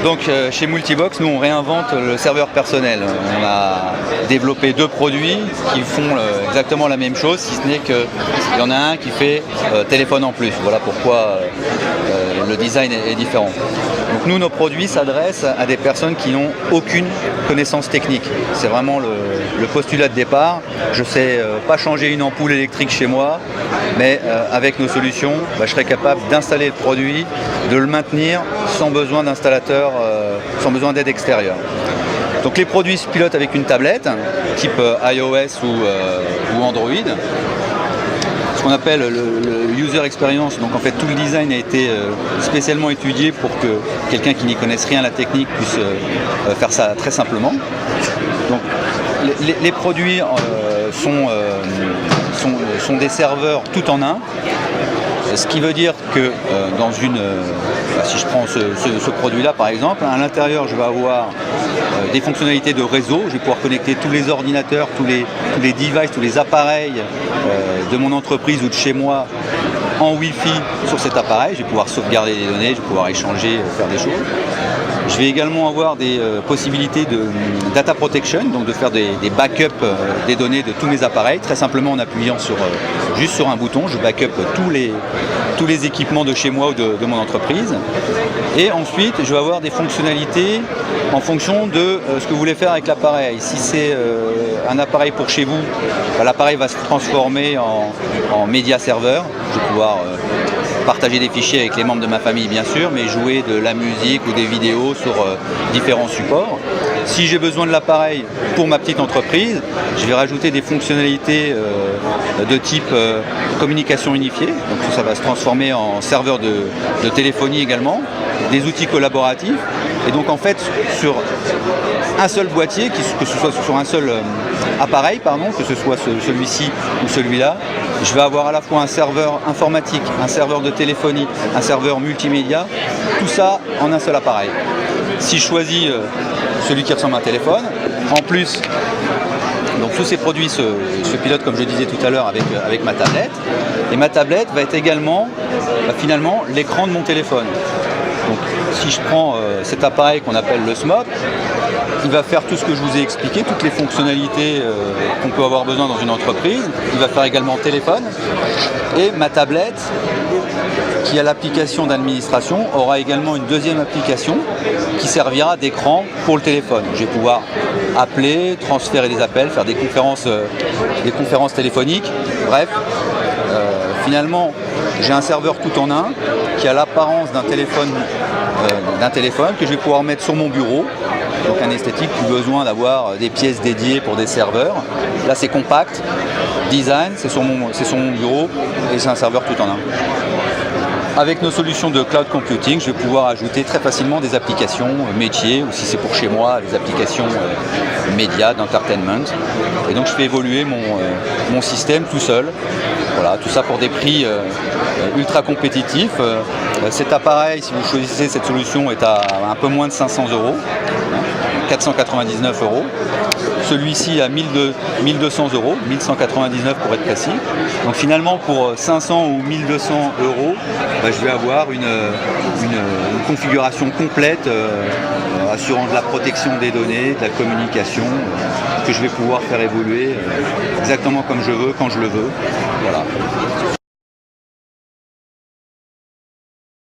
Donc chez Multibox, nous on réinvente le serveur personnel. On a développé 2 produits qui font exactement la même chose, si ce n'est qu'il y en a un qui fait téléphone en plus. Voilà pourquoi le design est différent. Donc nous, nos produits s'adressent à des personnes qui n'ont aucune connaissance technique. C'est vraiment le postulat de départ. Je ne sais pas changer une ampoule électrique chez moi, mais avec nos solutions, je serai capable d'installer le produit, de le maintenir sans besoin d'installateur, sans besoin d'aide extérieure. Donc les produits se pilotent avec une tablette, type iOS ou Android. Ce qu'on appelle le user experience, donc en fait tout le design a été spécialement étudié pour que quelqu'un qui n'y connaisse rien à la technique puisse faire ça très simplement. Donc les produits sont des serveurs tout en un, ce qui veut dire que si je prends ce produit-là par exemple, à l'intérieur je vais avoir des fonctionnalités de réseau, je vais pouvoir connecter tous les ordinateurs, tous les devices, tous les appareils de mon entreprise ou de chez moi en Wi-Fi sur cet appareil, je vais pouvoir sauvegarder des données, je vais pouvoir échanger, faire des choses. Je vais également avoir des possibilités de data protection, donc de faire des backups des données de tous mes appareils, très simplement en appuyant juste sur un bouton, je backup tous les équipements de chez moi ou de mon entreprise. Et ensuite, je vais avoir des fonctionnalités en fonction de ce que vous voulez faire avec l'appareil. Si c'est un appareil pour chez vous, l'appareil va se transformer en média serveur. Je vais pouvoir partager des fichiers avec les membres de ma famille bien sûr, mais jouer de la musique ou des vidéos sur différents supports. Si j'ai besoin de l'appareil pour ma petite entreprise, je vais rajouter des fonctionnalités de type communication unifiée. Donc ça va se transformer en serveur de téléphonie également, des outils collaboratifs. Et donc en fait sur un seul boîtier, que ce soit sur un seul appareil, que ce soit celui-ci ou celui-là, je vais avoir à la fois un serveur informatique, un serveur de téléphonie, un serveur multimédia, tout ça en un seul appareil. Si je choisis celui qui ressemble à un téléphone, en plus, donc tous ces produits se pilotent comme je disais tout à l'heure avec ma tablette, et ma tablette va être également finalement l'écran de mon téléphone. Donc si je prends cet appareil qu'on appelle le SMOP, il va faire tout ce que je vous ai expliqué, toutes les fonctionnalités qu'on peut avoir besoin dans une entreprise. Il va faire également téléphone. Et ma tablette, qui a l'application d'administration, aura également une deuxième application qui servira d'écran pour le téléphone. Je vais pouvoir appeler, transférer des appels, faire des conférences téléphoniques. Bref, finalement, j'ai un serveur tout en un qui a l'apparence d'un téléphone que je vais pouvoir mettre sur mon bureau. Donc un esthétique, plus besoin d'avoir des pièces dédiées pour des serveurs. Là c'est compact, design, c'est sur mon bureau et c'est un serveur tout en un. Avec nos solutions de cloud computing, je vais pouvoir ajouter très facilement des applications métiers, ou si c'est pour chez moi, des applications médias, d'entertainment. Et donc je fais évoluer mon système tout seul. Voilà, tout ça pour des prix ultra compétitifs. Cet appareil, si vous choisissez cette solution, est à un peu moins de 500 €, 499 €. Celui-ci à 1200 €, 1199 pour être précis. Donc finalement pour 500 ou 1200 €, je vais avoir une configuration complète assurant de la protection des données, de la communication, que je vais pouvoir faire évoluer exactement comme je veux, quand je le veux. Voilà.